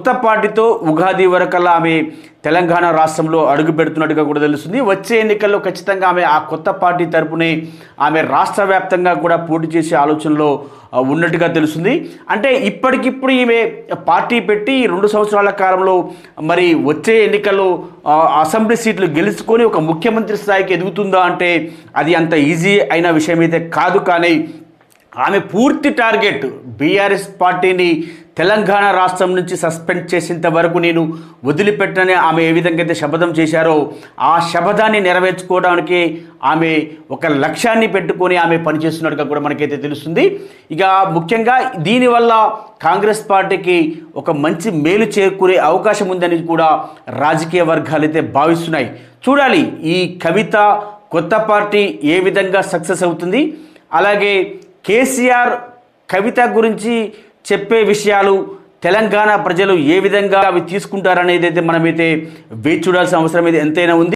కొత్త పార్టీతో ఉగాది వరకల్లా ఆమె తెలంగాణ రాష్ట్రంలో అడుగు పెడుతున్నట్టుగా కూడా తెలుస్తుంది. వచ్చే ఎన్నికల్లో ఖచ్చితంగా ఆమె ఆ కొత్త పార్టీ తరపునే ఆమె రాష్ట్ర వ్యాప్తంగా కూడా పోటీ చేసే ఆలోచనలో ఉన్నట్టుగా తెలుస్తుంది. అంటే ఇప్పటికిప్పుడు ఈమె పార్టీ పెట్టి 2 సంవత్సరాల కాలంలో మరి వచ్చే ఎన్నికల్లో అసెంబ్లీ సీట్లు గెలుచుకొని ఒక ముఖ్యమంత్రి స్థాయికి ఎదుగుతుందా అంటే అది అంత ఈజీ అయిన విషయం అయితే కాదు. కానీ ఆమె పూర్తి టార్గెట్ బీఆర్ఎస్ పార్టీని తెలంగాణ రాష్ట్రం నుంచి సస్పెండ్ చేసేంత వరకు నేను వదిలిపెట్టనని ఆమె ఏ విధంగా అయితే శపథం చేశారో ఆ శపథాన్ని నెరవేర్చుకోవడానికి ఆమె ఒక లక్ష్యాన్ని పెట్టుకొని ఆమె పనిచేస్తున్నట్టుగా కూడా మనకైతే తెలుస్తుంది. ఇక ముఖ్యంగా దీనివల్ల కాంగ్రెస్ పార్టీకి ఒక మంచి మేలు చేకూరే అవకాశం ఉందని కూడా రాజకీయ వర్గాలు అయితే భావిస్తున్నాయి. చూడాలి ఈ కవిత కొత్త పార్టీ ఏ విధంగా సక్సెస్ అవుతుంది, అలాగే కేసీఆర్ కవిత గురించి చెప్పే విషయాలు తెలంగాణ ప్రజలు ఏ విధంగా అవి తీసుకుంటారనేది అయితే మనమైతే వేచి చూడాల్సిన అవసరం అయితే ఎంతైనా ఉంది.